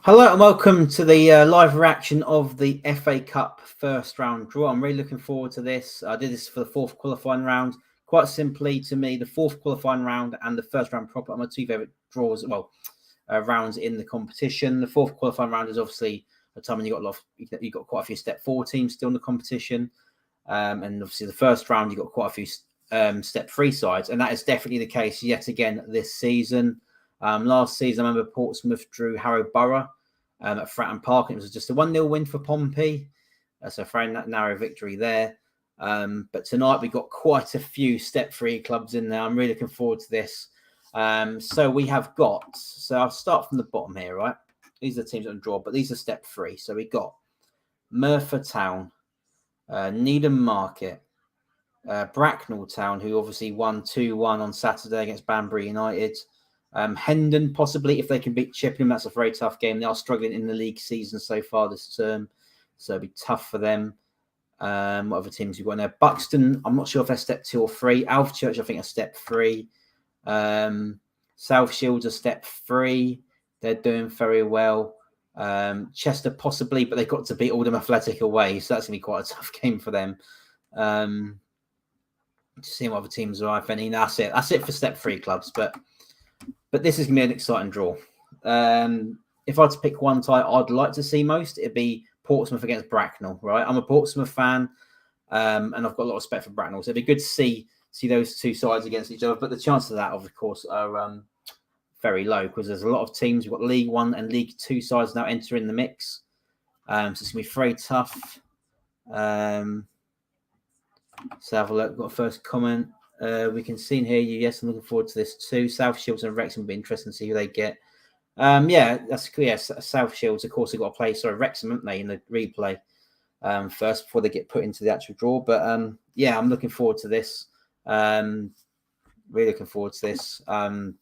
Hello and welcome to the live reaction of the FA Cup first round draw. I'm really looking forward to this. I did this for the fourth qualifying round. Quite simply, to me, the fourth qualifying round and the first round proper are my two favourite draws. Rounds in the competition. The fourth qualifying round is obviously a time when you got quite a few step 4 teams still in the competition, and obviously the first round you got quite a few step 3 sides, and that is definitely the case yet again this season. Last season, I remember Portsmouth drew Harrogate at Fratton Park, and it was just a 1-0 win for Pompey. So very narrow victory there. But tonight we got quite a few step 3 clubs in there. I'm really looking forward to this. So we have got, so I'll start from the bottom here, right? These are the teams that draw, but these are step 3. So we got Merthyr Town, Needham Market, Bracknell Town, who obviously won 2-1 on Saturday against Banbury United. Hendon, possibly, if they can beat Chippenham. That's a very tough game. They are struggling in the league season so far this term, so it'll be tough for them. What other teams we've got in there? Buxton, I'm not sure if they're step 2 or 3. Alvechurch, I think, are step 3. South Shields are step 3. They're doing very well. Chester, possibly, but they've got to beat Oldham Athletic away, so that's going to be quite a tough game for them. Just seeing what other teams are, if any. That's it. That's it for step 3 clubs, but this is going to be an exciting draw. If I had to pick one tie I'd like to see most, it'd be Portsmouth against Bracknell, right? I'm a Portsmouth fan, and I've got a lot of respect for Bracknell, so it'd be good to see those two sides against each other. But the chances of that, of course, are very low because there's a lot of teams. We've got League 1 and League 2 sides now entering the mix. So it's going to be very tough. So have a look. We've got a first comment. We can see in here, yes, I'm looking forward to this too. South Shields and Wrexham will be interesting to see who they get. That's clear. Yes, South Shields, of course, have got to play Wrexham, haven't they, in the replay first before they get put into the actual draw. But I'm looking forward to this. Really looking forward to this. My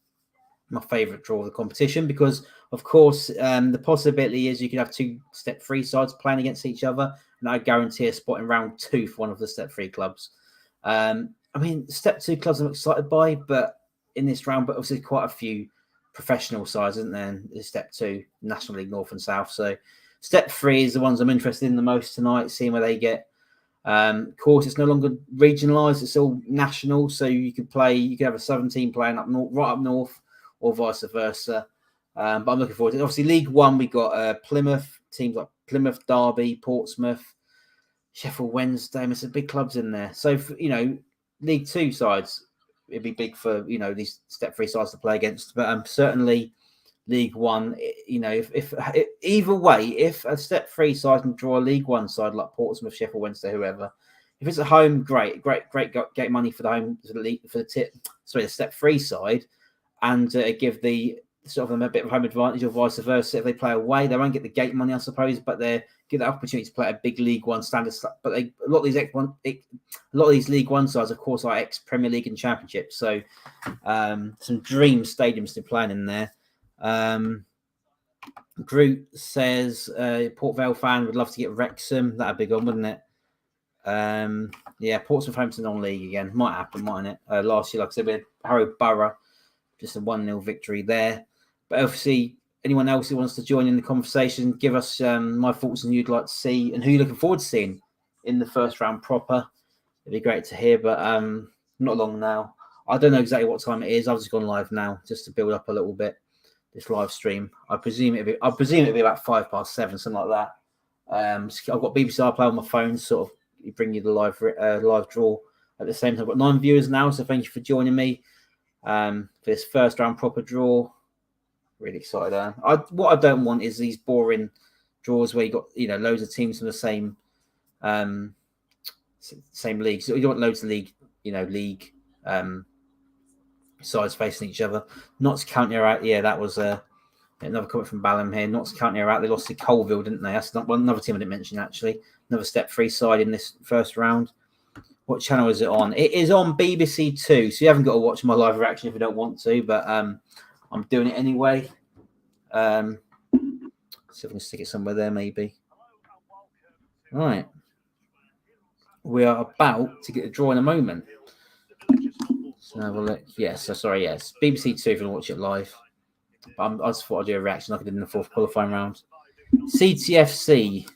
favourite draw of the competition because, of course, the possibility is you could have 2 step 3 sides playing against each other, and I guarantee a spot in round 2 for one of the step 3 clubs. I mean, step 2 clubs I'm excited by, but in this round, but obviously quite a few professional sides, isn't there? In step 2, National League North and South. So step 3 is the ones I'm interested in the most tonight, seeing where they get. Of course, it's no longer regionalised; it's all national. So you could have a Southern team playing right up north, or vice versa. But I'm looking forward to it. Obviously, League 1, we got Plymouth, teams like Plymouth, Derby, Portsmouth, Sheffield Wednesday. There's some big clubs in there. So, League 2 sides, it'd be big for, these step 3 sides to play against. But certainly League 1, if either way, if a step 3 side can draw a League 1 side like Portsmouth, Sheffield Wednesday, whoever, if it's at home, great, get money for the home, for the league, for the step 3 side, and give the sort of them a bit of home advantage, or vice versa. If they play away, they won't get the gate money, I suppose, but they get the opportunity to play a big League 1 standard. But a lot of these League 1 sides, of course, are ex-Premier League and Championship. So some dream stadiums to play in there. Groot says Port Vale fan would love to get Wrexham. That'd be good, wouldn't it? Portsmouth home to non-league again. Might happen, mightn't it? Last year, like I said, we had Harrogate, just a 1-0 victory there. But obviously, anyone else who wants to join in the conversation, give us my thoughts on who you'd like to see and who you're looking forward to seeing in the first round proper. It'd be great to hear, but not long now. I don't know exactly what time it is. I've just gone live now just to build up a little bit this live stream. I presume it'd be about 7:05, something like that. I've got BBC iPlayer on my phone, sort of bring you the live draw at the same time. I've got 9 viewers now, so thank you for joining me for this first round proper draw. Really excited. What I don't want is these boring draws where you got loads of teams from the same league. So you don't want loads of league sides facing each other. Notts County are out. Yeah, that was another comment from Balham here. Notts County are out. They lost to Colville, didn't they? That's not another team I didn't mention actually. Another step 3 side in this first round. What channel is it on? It is on BBC 2, so you haven't got to watch my live reaction if you don't want to, but I'm doing it anyway. See if I can stick it somewhere there, maybe. Right. We are about to get a draw in a moment. So have a look. Yes, BBC 2 if you want to watch it live. But I just thought I'd do a reaction like I did in the fourth qualifying round. CTFC.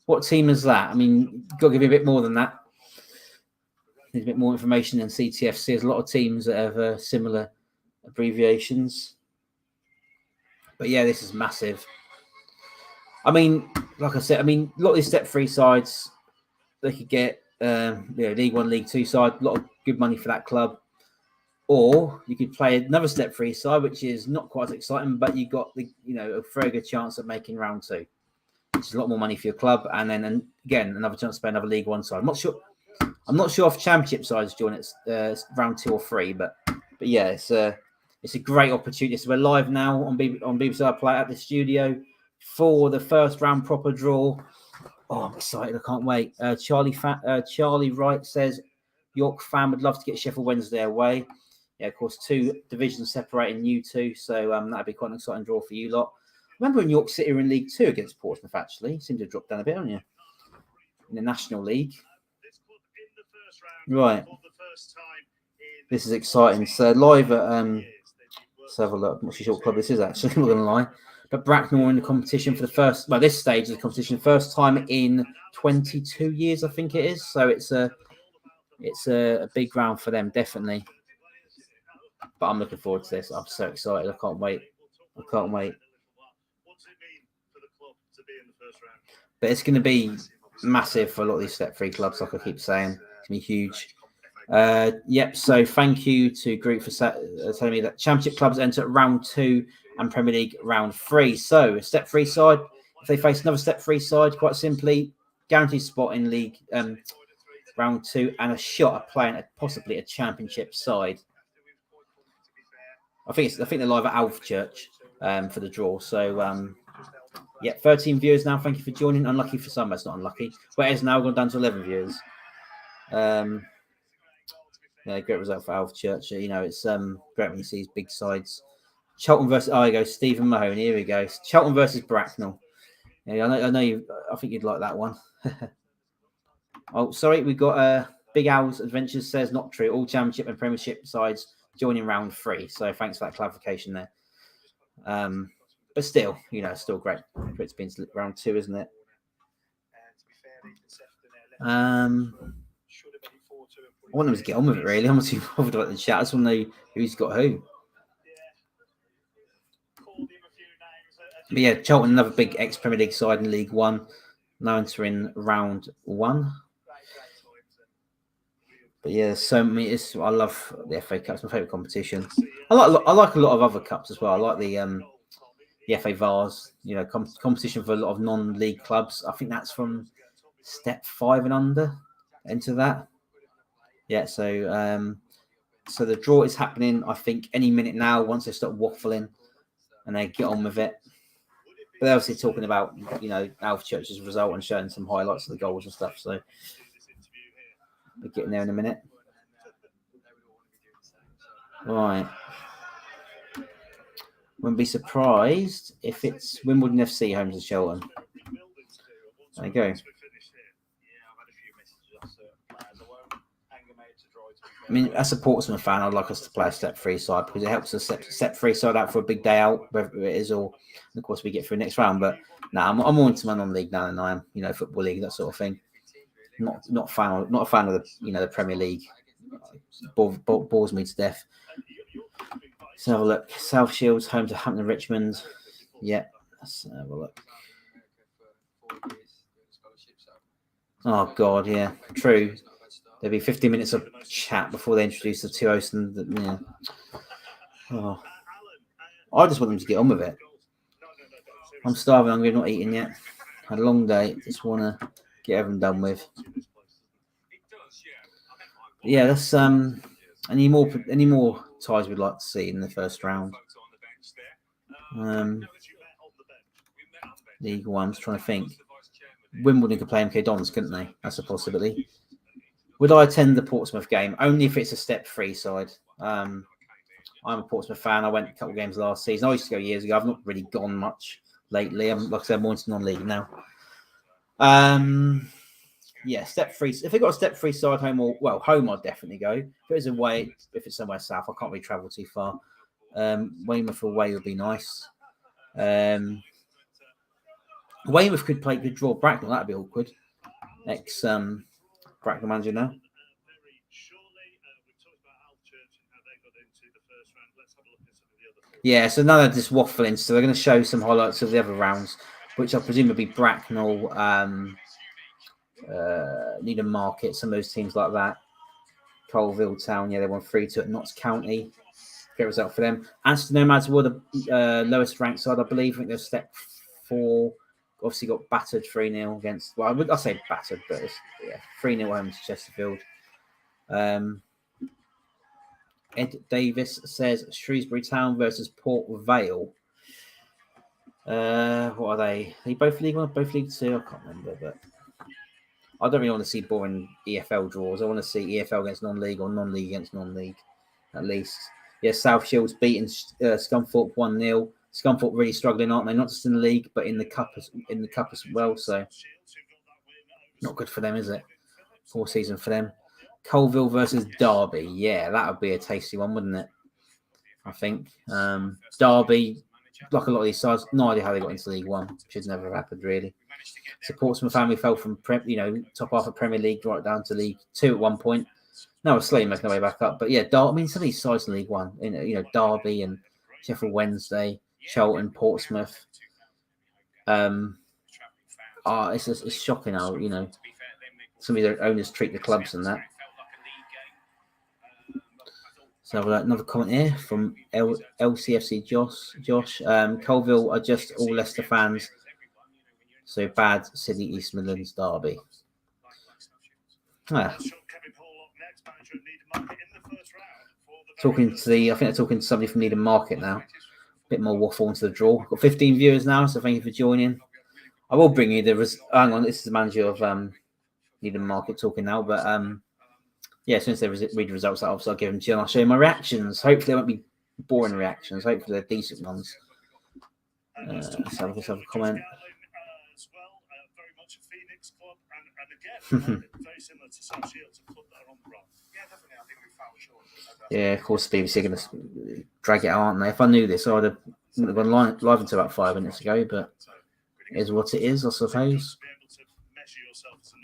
What team is that? I mean, you've got to give me a bit more than that. There's a bit more information than CTFC. There's a lot of teams that have similar abbreviations. But yeah, this is massive. I mean, like I said, a lot of these step-free sides, they could get League One, League Two side, a lot of good money for that club. Or you could play another step-free side, which is not quite as exciting, but you got a very good chance of making round two, which is a lot more money for your club. And then again, another chance to play another League One side. I'm not sure if Championship sides join it round 2 or 3, but yeah, it's a great opportunity. So we're live now on BBC iPlayer at the studio for the first round proper draw. Oh, I'm excited! I can't wait. Charlie Wright says York fan would love to get Sheffield Wednesday away. Yeah, of course, 2 divisions separating you two, so that'd be quite an exciting draw for you lot. Remember when York City were in League 2 against Portsmouth? Actually, seemed to have dropped down a bit, haven't you? In the National League. Right. This is exciting. So live at let's have a look. I'm not sure what club this is actually, I'm not gonna lie. But Bracknell in the competition for the first this stage of the competition, first time in 22 years, I think it is. So it's a big round for them, definitely. But I'm looking forward to this. I'm so excited. I can't wait. But it's going to be massive for a lot of these step-free clubs, like I keep saying. It's going to be huge. Yep, so thank you to Group for telling me that Championship clubs enter round 2 and Premier League round 3. So a step-free side, if they face another step-free side, quite simply, guaranteed spot in League round 2 and a shot at playing possibly a Championship side. I think they're live at Alvechurch for the draw. So yeah, 13 viewers now. Thank you for joining. Unlucky for some, that's not unlucky. But it is now gone down to 11 viewers. Yeah, great result for Alvechurch. It's great when you see these big sides. Charlton versus there you go, Stephen Mahoney. Here we go. Charlton versus Bracknell. Yeah, I know you. I think you'd like that one. Oh, sorry, we've got Big Al's Adventures says not true. All Championship and Premiership sides joining round 3. So thanks for that clarification there. But still, still great for it to be in round 2, isn't it? I want them to get on with it, really. I'm not too bothered about the chat. I just want to know who's got who. But yeah, Charlton, another big ex-Premier League side in League 1. Now entering round 1. But yeah, so many. I love the FA Cup. It's my favourite competition. I like a lot of other cups as well. I like the FA Vars. Competition for a lot of non-league clubs. I think that's from step 5 and under. Enter that. Yeah. So the draw is happening. I think any minute now. Once they start waffling and they get on with it. But they're obviously talking about Alvechurch's result and showing some highlights of the goals and stuff. So. We're getting there in a minute. Right. Wouldn't be surprised if it's Wimbledon FC home to Charlton. There you go. I mean, as a Portsmouth fan, I'd like us to play a step-free side because it helps us step-free side out for a big day out, whether it is or, of course, we get through next round. But no, I'm more into my non-league now than I am, Football League, that sort of thing. Not a fan of the Premier League. Bores me to death. Let's have a look. South Shields home to Hampton Richmond. Yeah, let's have a look. Oh God, yeah, true. There'll be 15 minutes of chat before they introduce the 2 hosts. Oh. I just want them to get on with it. I'm starving. I'm not eating yet. Had a long day. Just want to get everything done with. Yeah, that's any more ties we'd like to see in the first round. League 1, just trying to think. Wimbledon could play MK Dons, couldn't they? That's a possibility. Would I attend the Portsmouth game? Only if it's a step-free side. I'm a Portsmouth fan. I went a couple of games last season. I used to go years ago. I've not really gone much lately. Like I said, I'm more into non-league now. Yeah, step-free. If they've got a step-free side home, home I'd definitely go. If it's away, if it's somewhere south, I can't really travel too far. Weymouth away would be nice. Weymouth could draw Bracknell. That'd be awkward. Bracknell manager now. Yeah, so none of this waffling. So they're going to show some highlights of the other rounds, which I presume would be Bracknell, Needham Market, some of those teams like that. Colville Town, yeah, they won 3-2 at Notts County. Great result for them. Aston Nomads were the lowest ranked side, I believe. I think they're step 4. Obviously got battered 3-0 against, well, I say battered, but it's, 3-0 home to Chesterfield. Ed Davis says Shrewsbury Town versus Port Vale. What are they? Are they both League 1, both League 2? I can't remember, but I don't really want to see boring EFL draws. I want to see EFL against non-league or non-league against non-league, at least. Yeah, South Shields beating Scunthorpe 1-0. Scunthorpe really struggling, aren't they? Not just in the league, but in the cup as well. So not good for them, is it? Poor season for them. Colville versus Derby. Yeah, that would be a tasty one, wouldn't it? I think. Derby, like a lot of these sides, no idea how they got into League 1, which has never happened, really. So Portsmouth family fell from top half of Premier League right down to League 2 at one point. Now we're slowly making our way back up. But yeah, some of these sides in League 1, Derby and Sheffield Wednesday, Charlton, Portsmouth. It's shocking how, some of their owners treat the clubs and that. So another comment here from LCFC Josh. Colville are just all Leicester fans. So bad City East Midlands derby. I think they're talking to somebody from Needham Market now. A bit more waffle into the draw. Got 15 viewers now, so thank you for joining. I will bring you hang on, this is the manager of Needham Market talking now, but yeah, as soon as they read the results, I'll give them to you and I'll show you my reactions. Hopefully they won't be boring reactions. Hopefully they're decent ones. Let's have a comment. Yeah, of course the BBC are going to drag it out, aren't they? If I knew this, I would have gone live until about 5 minutes ago, but it is what it is, I suppose.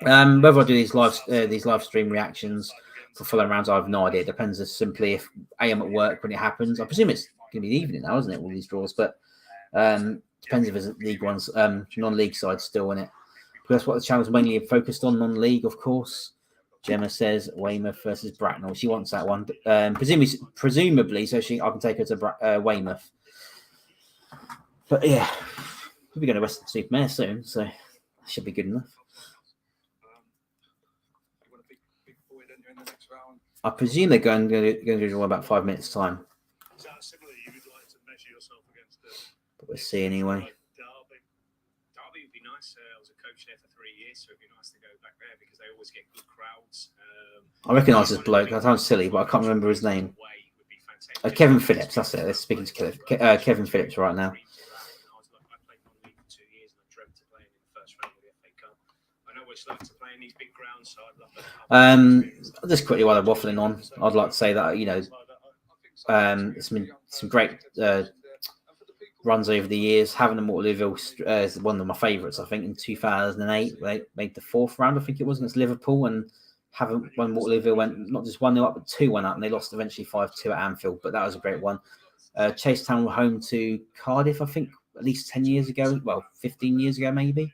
Whether I do these live stream reactions for full rounds, I have no idea. It depends as simply if I am at work when it happens. I presume it's going to be the evening now, isn't it? All these draws, but depends if it's League One's non-league side still in it. Because that's what the channel's mainly focused on, non-league, of course. Gemma says Weymouth versus Bracknell. She wants that one, presumably, so I can take her to Weymouth. But yeah, we'll be going to Western-super-Mare soon, so that should be good enough. I presume they're going to do about 5 minutes' time. But we'll see anyway. Derby would be nice. I was a coach there for 3 years, so it'd be nice to go back there because they always get good crowds. I recognise this bloke. That sounds silly, but I can't remember his name. Kevin Phillips, that's it. They're speaking to Kevin Phillips right now. I played non-league for 2 years and I dreamt of playing in the first round of the FA Cup. I know what it's like to play in these big grounds, so I'd love that. Just quickly while I'm waffling on, I'd like to say that, it's been some great runs over the years. Having them Waterlooville is one of my favourites. I think in 2008 they made the 4th round, I think it was, against Liverpool, and when Waterlooville went not just 1-0 up but 2-1 up, and they lost eventually 5-2 at Anfield, but that was a great one. Chasetown were home to Cardiff, I think, at least 10 years ago, well, 15 years ago maybe.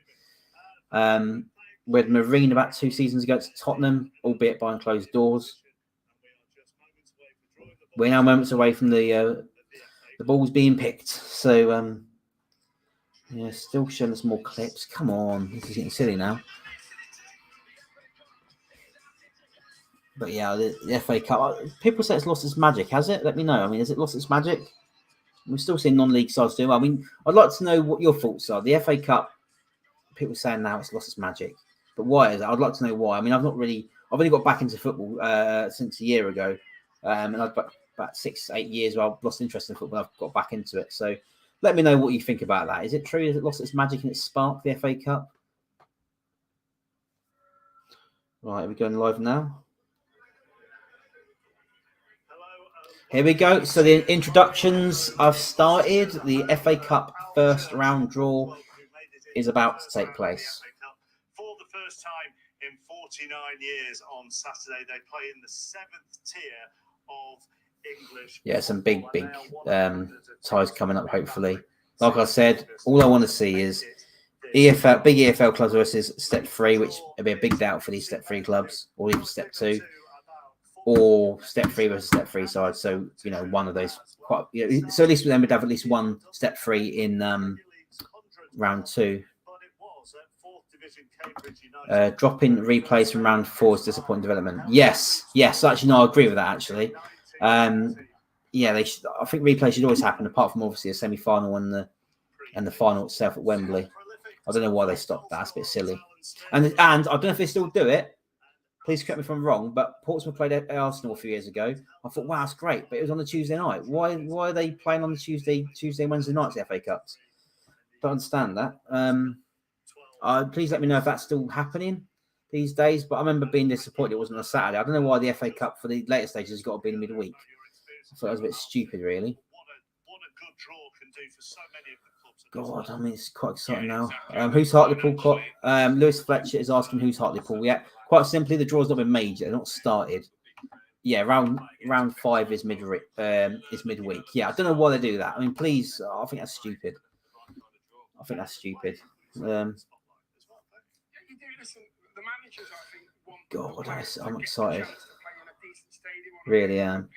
We had Marine about 2 seasons ago to Tottenham, albeit behind closed doors. We're now moments away from the ball's being picked. So, still showing us more clips. Come on, this is getting silly now. But yeah, the FA Cup, people say it's lost its magic, has it? Let me know. I mean, has it lost its magic? We're still seeing non-league sides do. I mean, I'd like to know what your thoughts are. The FA Cup, people saying now it's lost its magic. But why is it? I'd like to know why. I mean, I've only got back into football since a year ago. And I've about 6-8 years where I've lost interest in football. I've got back into it. So let me know what you think about that. Is it true? Has it lost its magic and its spark, the FA Cup? Right, are we going live now? Here we go. So the introductions I've started. The FA Cup first round draw is about to take place. For the first time in 49 years on Saturday, they play in the 7th tier of English. Yeah, some big ties coming up, hopefully. Like I said, all I want to see is big EFL clubs versus Step 3, which would be a big doubt for these Step 3 clubs, or even Step 2, or Step 3 versus Step 3 side. So, one of those. So at least then we'd have at least one Step 3 in round 2. Dropping replays from round 4 is disappointing development. Yes. Actually, no, I agree with that. Actually, I think replays should always happen, apart from obviously a semi-final and the final itself at Wembley. I don't know why they stopped that. It's a bit silly. And I don't know if they still do it. Please correct me if I'm wrong, but Portsmouth played at Arsenal a few years ago. I thought, wow, that's great, but it was on a Tuesday night. Why are they playing on the Tuesday and Wednesday nights, the FA Cups? Don't understand that. Please let me know if that's still happening these days. But I remember being disappointed it wasn't on a Saturday. I don't know why the FA Cup for the later stages has got to be in the midweek. I thought that was a bit stupid, really. God, I mean, it's quite exciting now. Who's Hartlepool got? Lewis Fletcher is asking who's Hartlepool. Yeah, quite simply, the draw's not been made yet. They're not started. Yeah, round 5 is midweek. Yeah, I don't know why they do that. I mean, please, I think that's stupid. God, I'm excited. Really am.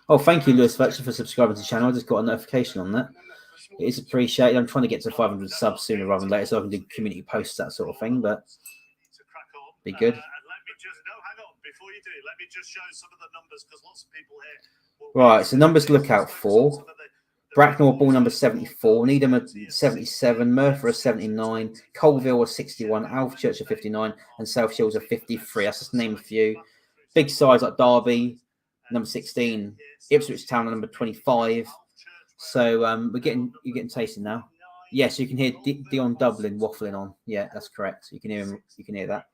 Oh, thank you, Lewis Fletcher, for subscribing to the channel. I just got a notification on that. It is appreciated. I'm trying to get to 500 subs sooner rather than later so I can do community posts, that sort of thing, but be good. Right, so numbers to look out for. Bracknell ball number 74, Needham a 77, Merthyr a 79, Colville a 61, Alvechurch a 59, and South Shields a 53. That's just to name a few. Big sides like Derby, number 16, Ipswich Town number 25. So you're getting tasted now. Yes, you can hear Dion Dublin waffling on. Yeah, that's correct. You can hear him. You can hear that.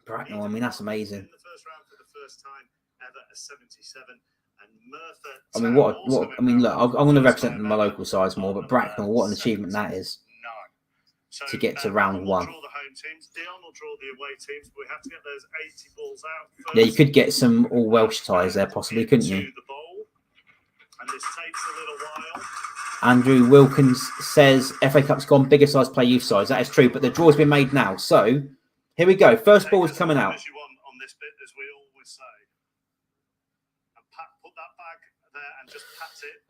Bracknell, I mean, that's amazing. I mean, what? I mean, look, I'm going to represent my local sides more, but Bracknell, what an achievement that is to get to round 1. Yeah, you could get some all Welsh ties there, possibly, couldn't you? Andrew Wilkins says FA Cup's gone bigger size play youth sides. That is true, but the draw's been made now. So here we go. First ball is coming out.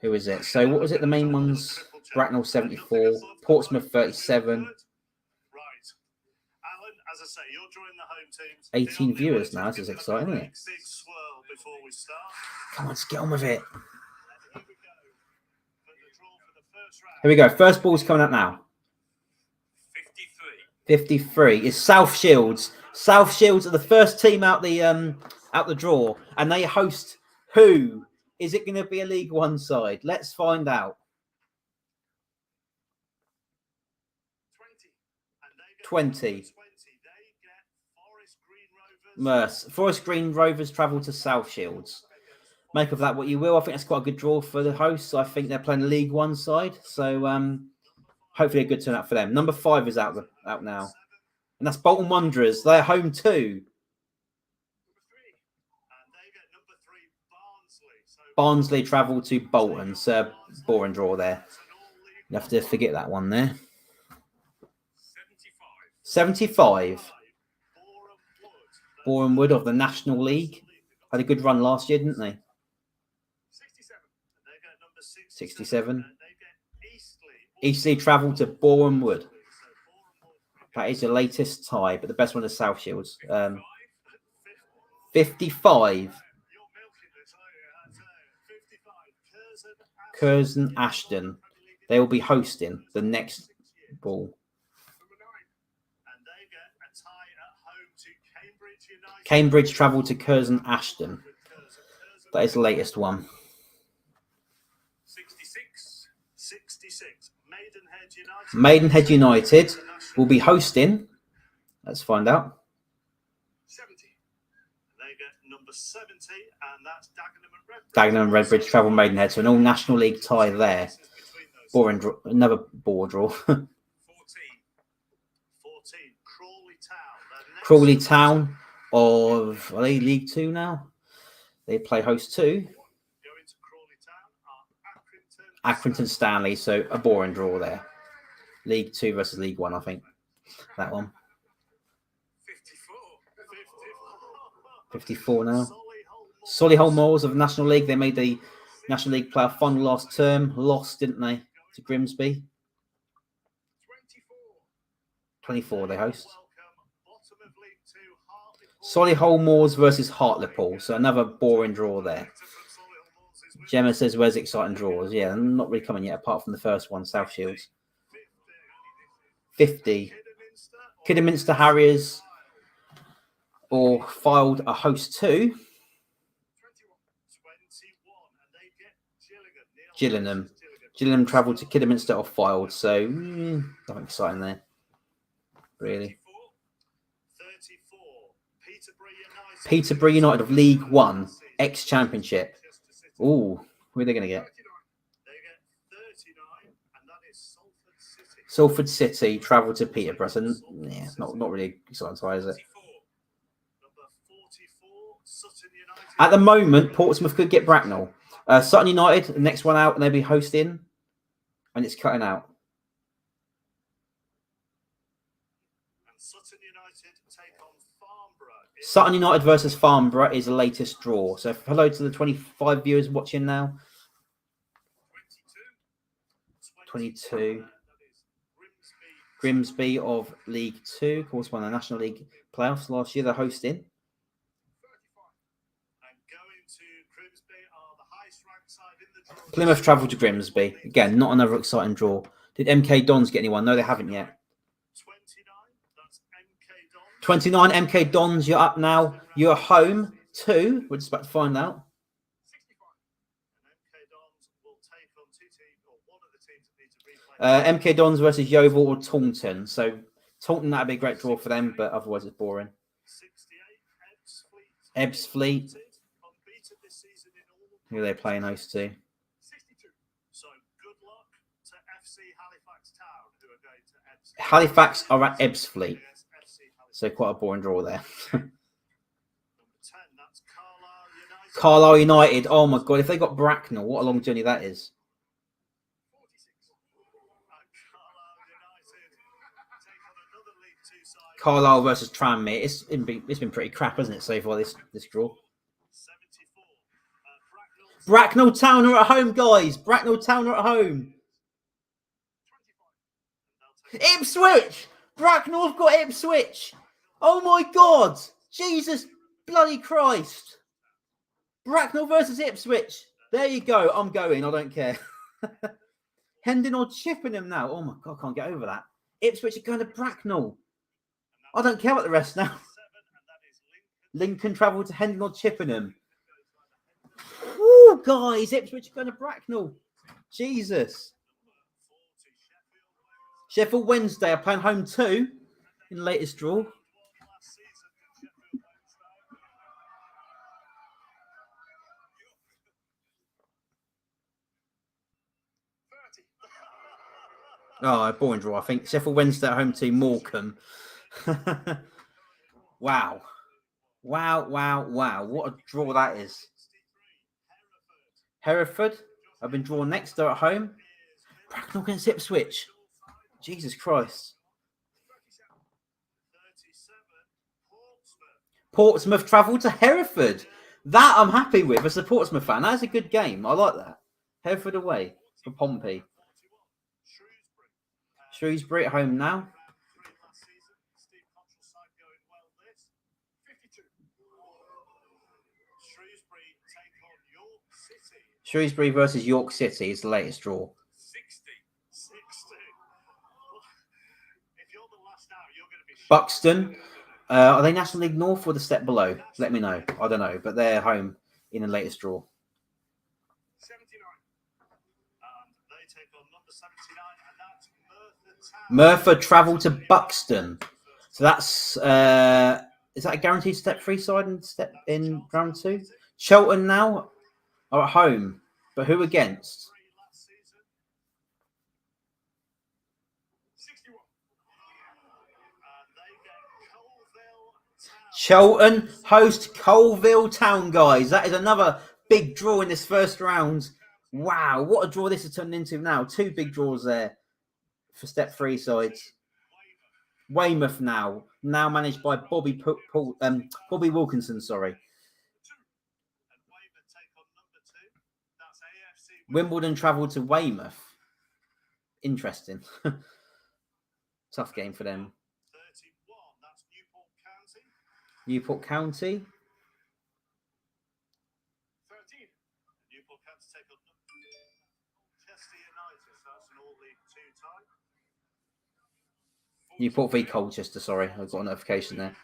Who is it? So what was it? The main ones: Bracknell 74, Portsmouth 37. 18 viewers now. This is exciting, isn't it? Come on, let's get on with it. Here we go. First ball's coming out now. 53 is South Shields. South Shields are the first team out the draw, and they host who? Is it going to be a League One side? Let's find out. 20. Forest Green Rovers travel to South Shields. Make of that what you will. I think that's quite a good draw for the hosts. I think they're playing a League One side, so hopefully a good turnout for them. Number 5 is out now, and that's Bolton Wanderers. They're home too. Barnsley travel to Bolton. So boring draw there. You have to forget that one there. 75. Boreham Wood of the National League. Had a good run last year, didn't they? 67. Eastleigh travel to Boreham Wood. That is the latest tie, but the best one is South Shields. 55. Curzon Ashton. They will be hosting the next ball. Cambridge travel to Curzon Ashton. That is the latest one. 66. Maidenhead United will be hosting. Let's find out. They get number 70, and that's Dagenham and Redbridge. Dagenham and Redbridge travel Maidenhead, so an all-National League tie there. Boring draw, another bore draw. 14. Crawley Town. Crawley Town of, are they League 2 now? They play host to Going to Crawley Town are Accrington Stanley, so a boring draw there. League 2 versus League 1, I think. That one. 54 now. Solihull Moors of National League. They made the National League player final last term. Lost, didn't they, to Grimsby? 24 they host. Solihull Moors versus Hartlepool. So another boring draw there. Gemma says, where's exciting draws? Yeah, not really coming yet, apart from the first one, South Shields. 50. Kidderminster Harriers or filed a host to Gillingham. Gillingham travelled to Kidderminster or filed, so nothing exciting there, really. Peterborough United of League 1, ex-championship. Ooh, who are they going to get? Salford City travel to Peterborough. So, yeah, not really exciting side, is it? At the moment, Portsmouth could get Bracknell. Sutton United, the next one out, and they'll be hosting, and it's cutting out. Sutton United versus Farnborough is the latest draw. So hello to the 25 viewers watching now. 22. Grimsby of League 2, of course, won the National League playoffs last year. They're hosting. Plymouth travel to Grimsby. Again, not another exciting draw. Did MK Dons get anyone? No, they haven't yet. 29 MK Dons, you're up now. You're home to, we're just about to find out. MK Dons versus Yeovil or Taunton. So Taunton, that'd be a great draw for them, but otherwise it's boring. Ebbsfleet. Who are they playing host to? Halifax are at Ebbsfleet. So quite a boring draw there. Carlisle United. Oh my God, if they got Bracknell, what a long journey that is. Carlisle versus Tranmere. It's been pretty crap, hasn't it, so far this draw? Bracknell Town are at home, guys. Bracknell Town are at home. Ipswich. Bracknell have got Ipswich. Oh my God. Jesus bloody Christ. Bracknell versus Ipswich. There you go. I'm going. I don't care. Hendon or Chippenham now. Oh my God. I can't get over that. Ipswich are going to Bracknell. I don't care about the rest now. Lincoln travel to Hendon or Chippenham. Woo, guys. Ipswich are going to Bracknell. Jesus. Sheffield Wednesday are playing home too in the latest draw. Oh, a boring draw, I think. Sheffield Wednesday at home to Morecambe. Wow. What a draw that is. Hereford have been drawn next. They're at home. Bracknell against Ipswich. Jesus Christ. Portsmouth travel to Hereford. That I'm happy with as a Portsmouth fan. That's a good game. I like that. Hereford away for Pompey. Shrewsbury at home now. Shrewsbury versus York City is the latest draw. Buxton. Are they National League North or the step below? Let me know. I don't know, but they're home in the latest draw. 79. They take on number 79, and that's Merthyr travel to Buxton. So that's Is that a guaranteed step 3 side and step in round 2? Cheltenham now are at home, but who against? Cheltenham host Colville Town, guys. That is another big draw in this first round. Wow, what a draw this has turned into now. 2 big draws there for step 3 sides. Weymouth now managed by Bobby Wilkinson. Sorry. Wimbledon travelled to Weymouth. Interesting. Tough game for them. Newport County. 13. Newport County take on Chester United. So that's an all-league 2 tie. Newport v Colchester. Sorry, I got a notification there.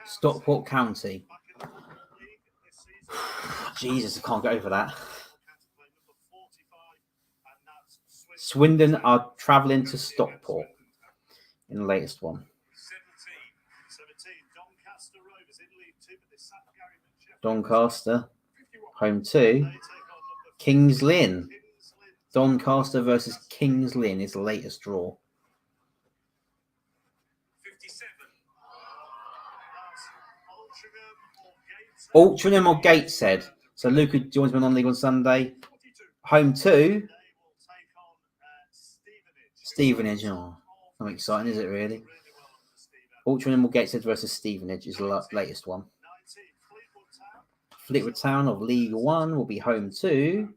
Stockport County. Jesus, I can't get over that. Swindon are travelling to Stockport in the latest one. Doncaster, home to Kings Lynn. Doncaster versus Kings Lynn is the latest draw. 57. Altrincham or Gateshead. So Luca joins me on League on Sunday. Home to Stevenage. Oh, not exciting, is it really? Altrincham or Gateshead versus Stevenage is the latest one. Fleetwood Town of League One will be home to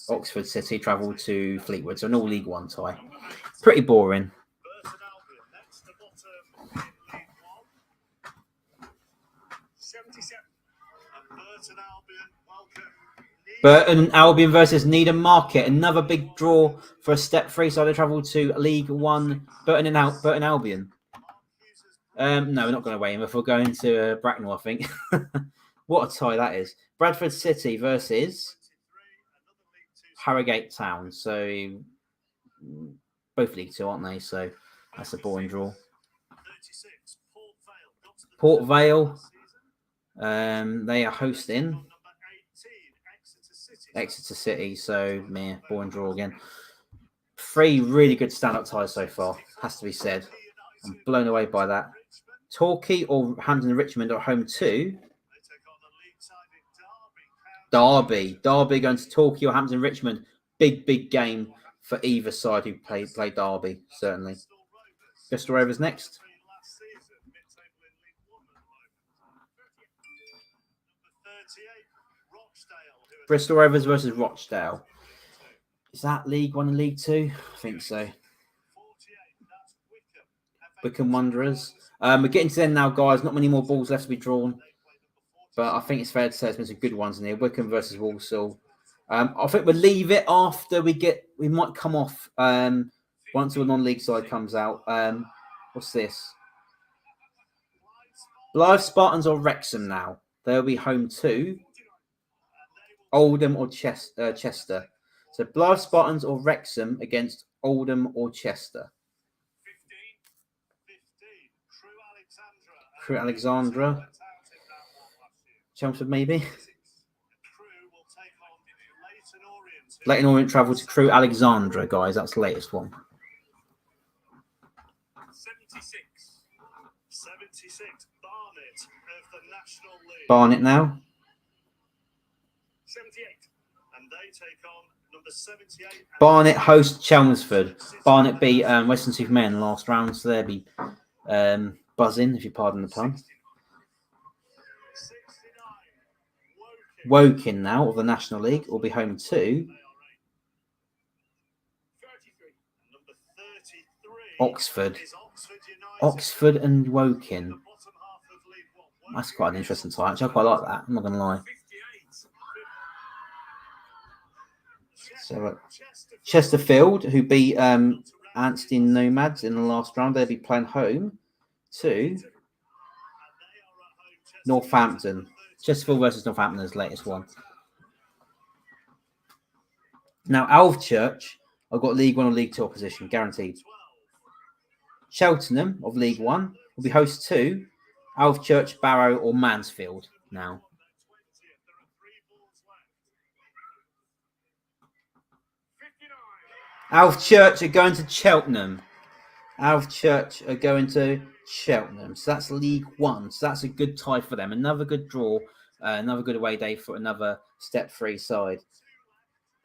Oxford City. Travel to Fleetwood, so an all League One tie. Pretty boring. Burton Albion versus Needham Market. Another big draw for a step 3 side. They travel to League One. Burton Albion. No, we're not going to Weymouth. We're going to Bracknell, I think. What a tie that is. Bradford City versus Harrogate Town. So both League 2, aren't they? So that's a boring draw. Port Vale. They are hosting Exeter City. So boring draw again. 3 really good stand-up ties so far. Has to be said. I'm blown away by that. Torquay or Hampton and Richmond are home to Derby. Derby going to Torquay or Hampton and Richmond. Big game for either side who play Derby, certainly. Bristol Rovers next. Bristol Rovers versus Rochdale. Is that League 1 and League 2? I think so. Bolton Wanderers. We're getting to the end now, guys. Not many more balls left to be drawn. But I think it's fair to say there's been some good ones in here. Wickham versus Walsall. I think we'll leave it after we might come off once the non-league side comes out. What's this? Blythe Spartans or Wrexham now. They'll be home to Oldham or Chester. So Blythe Spartans or Wrexham against Oldham or Chester. Crew Alexandra. Chelmsford maybe. Leighton Orient travel to Crew Alexandra, guys. That's the latest one. 76. Barnet of the National League. Barnet now. 78. And they take on number 78. Barnet host Chelmsford. Barnet beat Western Supermen in the last round, so they'll be buzzing, if you pardon the pun. Woking now of the National League will be home to Oxford. Oxford and Woking. That's quite an interesting tie. Actually, I quite like that. I'm not going to lie. So, Chesterfield, who beat Anston Nomads in the last round, they'll be playing home to Northampton. Chesterfield versus Northampton is the latest one. Now, Alvechurch, I've got League 1 or League 2 opposition, guaranteed. Cheltenham of League One will be host to Alvechurch, Barrow, or Mansfield now. Alvechurch are going to Cheltenham. Alvechurch are going to Cheltenham. So that's League One. So that's a good tie for them. Another good draw. Another good away day for another Step 3 side.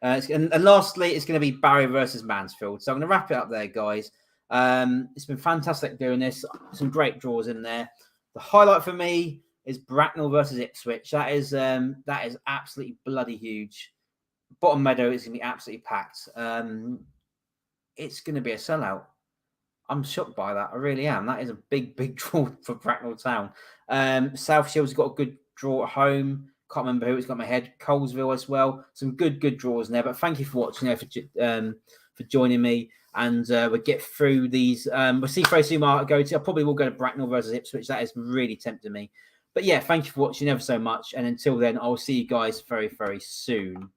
And lastly, it's going to be Barrow versus Mansfield. So I'm going to wrap it up there, guys. It's been fantastic doing this. Some great draws in there. The highlight for me is Bracknell versus Ipswich. That is absolutely bloody huge. Bottom Meadow is going to be absolutely packed. It's going to be a sellout. I'm shocked by that. I really am. That is a big, big draw for Bracknell Town. South Shield's got a good draw at home. Can't remember who it's got in my head. Colesville as well. Some good draws in there. But thank you for watching there, for joining me. And we'll get through these. We'll see Freycinet I go to. I probably will go to Bracknell versus Ipswich. That is really tempting me. But yeah, thank you for watching ever so much. And until then, I'll see you guys very, very soon.